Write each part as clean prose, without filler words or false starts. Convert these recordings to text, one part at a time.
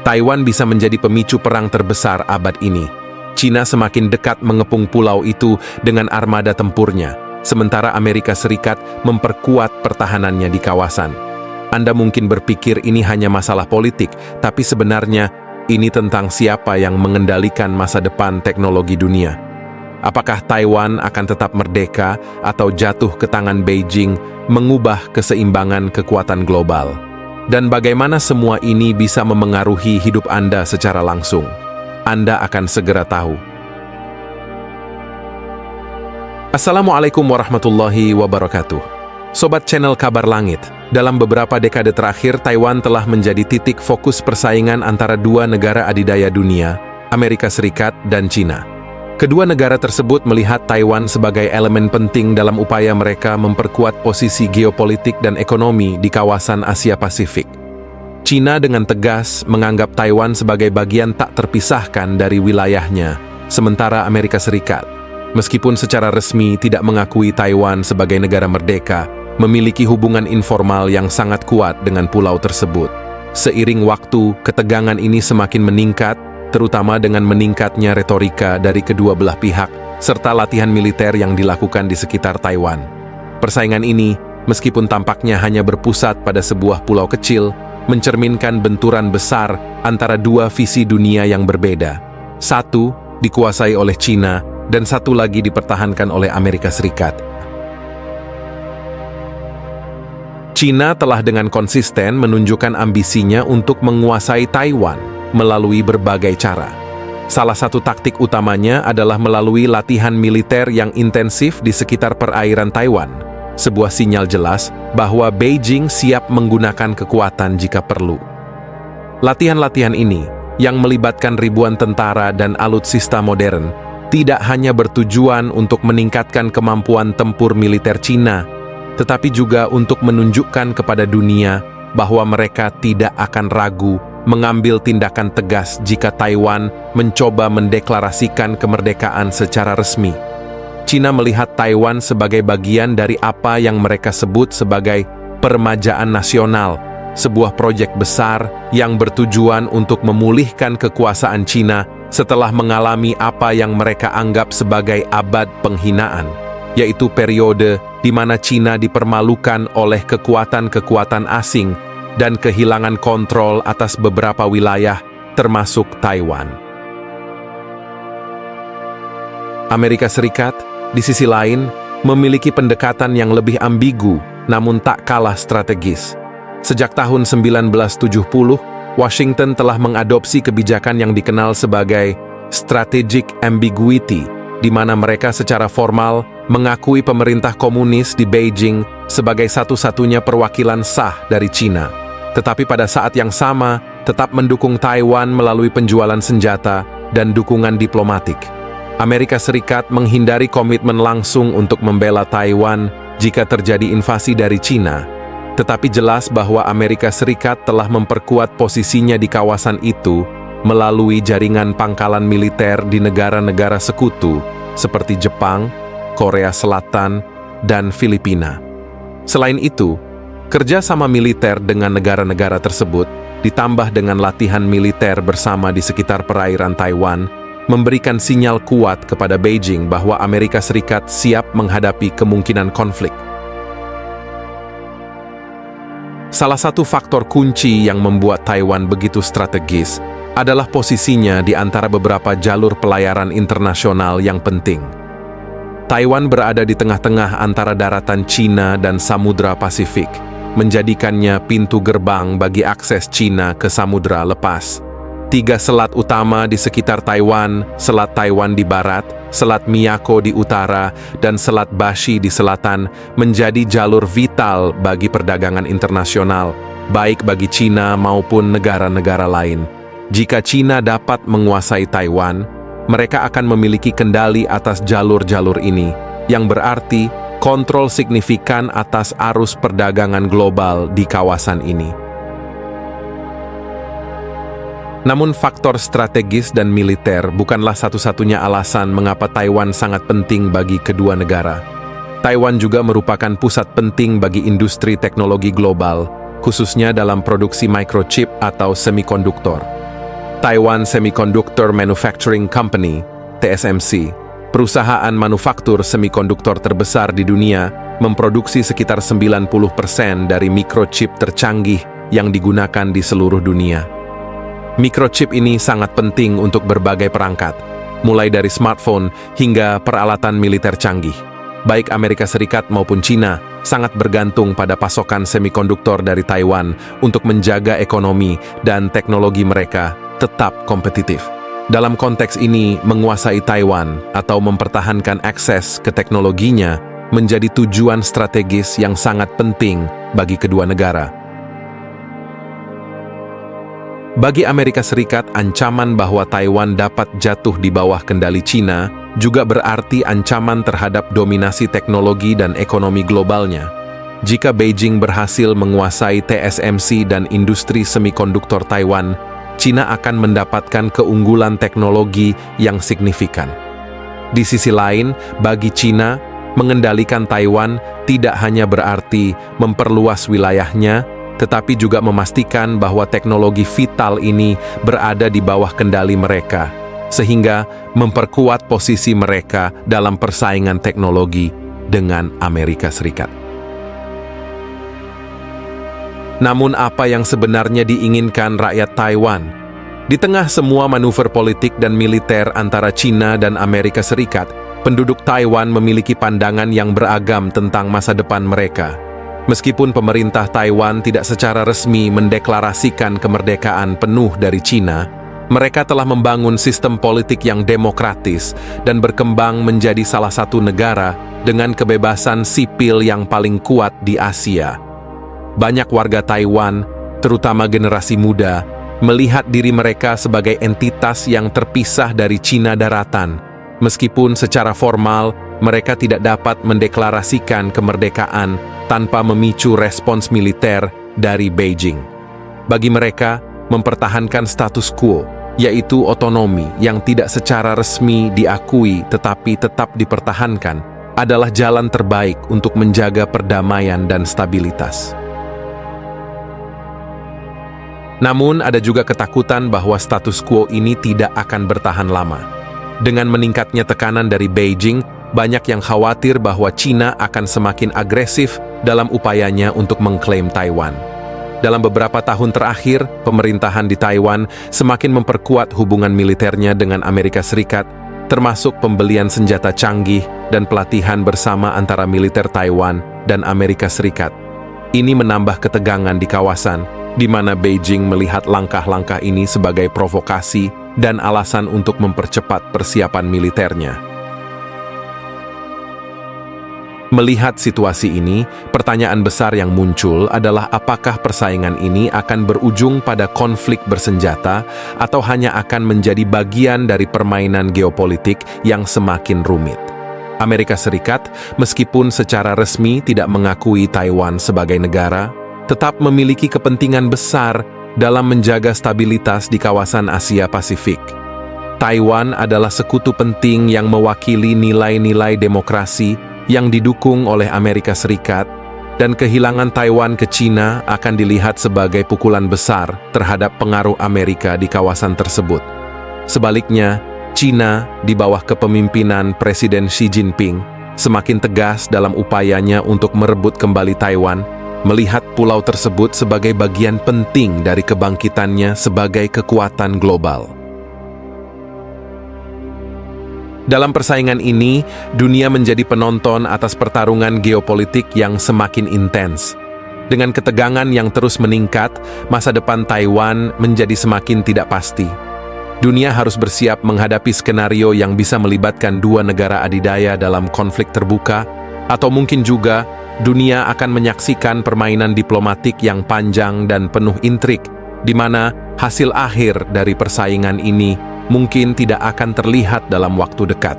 Taiwan bisa menjadi pemicu perang terbesar abad ini. Cina semakin dekat mengepung pulau itu dengan armada tempurnya, sementara Amerika Serikat memperkuat pertahanannya di kawasan. Anda mungkin berpikir ini hanya masalah politik, tapi sebenarnya ini tentang siapa yang mengendalikan masa depan teknologi dunia. Apakah Taiwan akan tetap merdeka atau jatuh ke tangan Beijing, mengubah keseimbangan kekuatan global? Dan bagaimana semua ini bisa memengaruhi hidup Anda secara langsung? Anda akan segera tahu. Assalamualaikum warahmatullahi wabarakatuh. Sobat channel Kabar Langit, dalam beberapa dekade terakhir, Taiwan telah menjadi titik fokus persaingan antara dua negara adidaya dunia, Amerika Serikat dan Cina. Kedua negara tersebut melihat Taiwan sebagai elemen penting dalam upaya mereka memperkuat posisi geopolitik dan ekonomi di kawasan Asia Pasifik. Cina dengan tegas menganggap Taiwan sebagai bagian tak terpisahkan dari wilayahnya, sementara Amerika Serikat, meskipun secara resmi tidak mengakui Taiwan sebagai negara merdeka, memiliki hubungan informal yang sangat kuat dengan pulau tersebut. Seiring waktu, ketegangan ini semakin meningkat, terutama dengan meningkatnya retorika dari kedua belah pihak, serta latihan militer yang dilakukan di sekitar Taiwan. Persaingan ini, meskipun tampaknya hanya berpusat pada sebuah pulau kecil, mencerminkan benturan besar antara dua visi dunia yang berbeda. Satu dikuasai oleh Cina, dan satu lagi dipertahankan oleh Amerika Serikat. Cina telah dengan konsisten menunjukkan ambisinya untuk menguasai Taiwan melalui berbagai cara. Salah satu taktik utamanya adalah melalui latihan militer yang intensif di sekitar perairan Taiwan, sebuah sinyal jelas bahwa Beijing siap menggunakan kekuatan jika perlu. Latihan-latihan ini, yang melibatkan ribuan tentara dan alutsista modern, tidak hanya bertujuan untuk meningkatkan kemampuan tempur militer Cina, tetapi juga untuk menunjukkan kepada dunia bahwa mereka tidak akan ragu mengambil tindakan tegas jika Taiwan mencoba mendeklarasikan kemerdekaan secara resmi. Cina melihat Taiwan sebagai bagian dari apa yang mereka sebut sebagai permajaan nasional, sebuah proyek besar yang bertujuan untuk memulihkan kekuasaan Cina setelah mengalami apa yang mereka anggap sebagai abad penghinaan, yaitu periode di mana Cina dipermalukan oleh kekuatan-kekuatan asing dan kehilangan kontrol atas beberapa wilayah, termasuk Taiwan. Amerika Serikat, di sisi lain, memiliki pendekatan yang lebih ambigu, namun tak kalah strategis. Sejak tahun 1970, Washington telah mengadopsi kebijakan yang dikenal sebagai strategic ambiguity, di mana mereka secara formal mengakui pemerintah komunis di Beijing sebagai satu-satunya perwakilan sah dari Cina, tetapi pada saat yang sama tetap mendukung Taiwan melalui penjualan senjata dan dukungan diplomatik. Amerika Serikat menghindari komitmen langsung untuk membela Taiwan jika terjadi invasi dari Cina, tetapi jelas bahwa Amerika Serikat telah memperkuat posisinya di kawasan itu melalui jaringan pangkalan militer di negara-negara sekutu seperti Jepang, Korea Selatan, dan Filipina. Selain itu, kerjasama militer dengan negara-negara tersebut, ditambah dengan latihan militer bersama di sekitar perairan Taiwan, memberikan sinyal kuat kepada Beijing bahwa Amerika Serikat siap menghadapi kemungkinan konflik. Salah satu faktor kunci yang membuat Taiwan begitu strategis adalah posisinya di antara beberapa jalur pelayaran internasional yang penting. Taiwan berada di tengah-tengah antara daratan Cina dan Samudra Pasifik, menjadikannya pintu gerbang bagi akses Cina ke Samudra Lepas. 3 selat utama di sekitar Taiwan, Selat Taiwan di barat, Selat Miyako di utara, dan Selat Bashi di selatan, menjadi jalur vital bagi perdagangan internasional, baik bagi Cina maupun negara-negara lain. Jika Cina dapat menguasai Taiwan, mereka akan memiliki kendali atas jalur-jalur ini, yang berarti kontrol signifikan atas arus perdagangan global di kawasan ini. Namun faktor strategis dan militer bukanlah satu-satunya alasan mengapa Taiwan sangat penting bagi kedua negara. Taiwan juga merupakan pusat penting bagi industri teknologi global, khususnya dalam produksi microchip atau semikonduktor. Taiwan Semiconductor Manufacturing Company, TSMC, perusahaan manufaktur semikonduktor terbesar di dunia, memproduksi sekitar 90% dari mikrochip tercanggih yang digunakan di seluruh dunia. Mikrochip ini sangat penting untuk berbagai perangkat, mulai dari smartphone hingga peralatan militer canggih. Baik Amerika Serikat maupun China sangat bergantung pada pasokan semikonduktor dari Taiwan untuk menjaga ekonomi dan teknologi mereka tetap kompetitif. Dalam konteks ini, menguasai Taiwan atau mempertahankan akses ke teknologinya menjadi tujuan strategis yang sangat penting bagi kedua negara. Bagi Amerika Serikat, ancaman bahwa Taiwan dapat jatuh di bawah kendali China juga berarti ancaman terhadap dominasi teknologi dan ekonomi globalnya. Jika Beijing berhasil menguasai TSMC dan industri semikonduktor Taiwan, China akan mendapatkan keunggulan teknologi yang signifikan. Di sisi lain, bagi China, mengendalikan Taiwan tidak hanya berarti memperluas wilayahnya, tetapi juga memastikan bahwa teknologi vital ini berada di bawah kendali mereka, sehingga memperkuat posisi mereka dalam persaingan teknologi dengan Amerika Serikat. Namun apa yang sebenarnya diinginkan rakyat Taiwan? Di tengah semua manuver politik dan militer antara China dan Amerika Serikat, penduduk Taiwan memiliki pandangan yang beragam tentang masa depan mereka. Meskipun pemerintah Taiwan tidak secara resmi mendeklarasikan kemerdekaan penuh dari China, mereka telah membangun sistem politik yang demokratis dan berkembang menjadi salah satu negara dengan kebebasan sipil yang paling kuat di Asia. Banyak warga Taiwan, terutama generasi muda, melihat diri mereka sebagai entitas yang terpisah dari Cina daratan, meskipun secara formal mereka tidak dapat mendeklarasikan kemerdekaan tanpa memicu respons militer dari Beijing. Bagi mereka, mempertahankan status quo, yaitu otonomi yang tidak secara resmi diakui tetapi tetap dipertahankan, adalah jalan terbaik untuk menjaga perdamaian dan stabilitas. Namun, ada juga ketakutan bahwa status quo ini tidak akan bertahan lama. Dengan meningkatnya tekanan dari Beijing, banyak yang khawatir bahwa China akan semakin agresif dalam upayanya untuk mengklaim Taiwan. Dalam beberapa tahun terakhir, pemerintahan di Taiwan semakin memperkuat hubungan militernya dengan Amerika Serikat, termasuk pembelian senjata canggih dan pelatihan bersama antara militer Taiwan dan Amerika Serikat. Ini menambah ketegangan di kawasan, di mana Beijing melihat langkah-langkah ini sebagai provokasi dan alasan untuk mempercepat persiapan militernya. Melihat situasi ini, pertanyaan besar yang muncul adalah apakah persaingan ini akan berujung pada konflik bersenjata atau hanya akan menjadi bagian dari permainan geopolitik yang semakin rumit. Amerika Serikat, meskipun secara resmi tidak mengakui Taiwan sebagai negara, tetap memiliki kepentingan besar dalam menjaga stabilitas di kawasan Asia Pasifik. Taiwan adalah sekutu penting yang mewakili nilai-nilai demokrasi yang didukung oleh Amerika Serikat, dan kehilangan Taiwan ke China akan dilihat sebagai pukulan besar terhadap pengaruh Amerika di kawasan tersebut. Sebaliknya, China di bawah kepemimpinan Presiden Xi Jinping semakin tegas dalam upayanya untuk merebut kembali Taiwan, melihat pulau tersebut sebagai bagian penting dari kebangkitannya sebagai kekuatan global. Dalam persaingan ini, dunia menjadi penonton atas pertarungan geopolitik yang semakin intens. Dengan ketegangan yang terus meningkat, masa depan Taiwan menjadi semakin tidak pasti. Dunia harus bersiap menghadapi skenario yang bisa melibatkan dua negara adidaya dalam konflik terbuka, atau mungkin juga dunia akan menyaksikan permainan diplomatik yang panjang dan penuh intrik, di mana hasil akhir dari persaingan ini mungkin tidak akan terlihat dalam waktu dekat.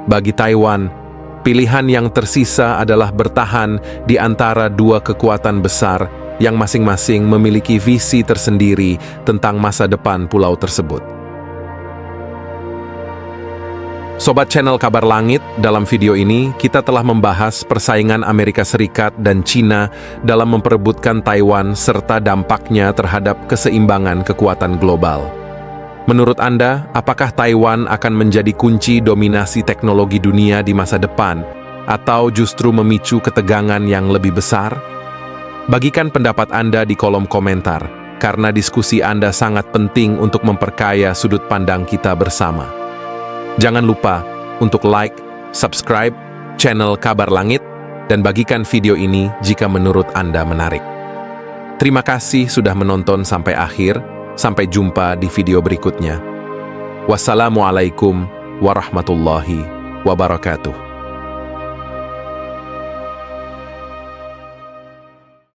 Bagi Taiwan, pilihan yang tersisa adalah bertahan di antara dua kekuatan besar yang masing-masing memiliki visi tersendiri tentang masa depan pulau tersebut. Sobat channel Kabar Langit, dalam video ini kita telah membahas persaingan Amerika Serikat dan China dalam memperebutkan Taiwan serta dampaknya terhadap keseimbangan kekuatan global. Menurut Anda, apakah Taiwan akan menjadi kunci dominasi teknologi dunia di masa depan, atau justru memicu ketegangan yang lebih besar? Bagikan pendapat Anda di kolom komentar, karena diskusi Anda sangat penting untuk memperkaya sudut pandang kita bersama. Jangan lupa untuk like, subscribe channel Kabar Langit, dan bagikan video ini jika menurut Anda menarik. Terima kasih sudah menonton sampai akhir. Sampai jumpa di video berikutnya. Wassalamualaikum warahmatullahi wabarakatuh.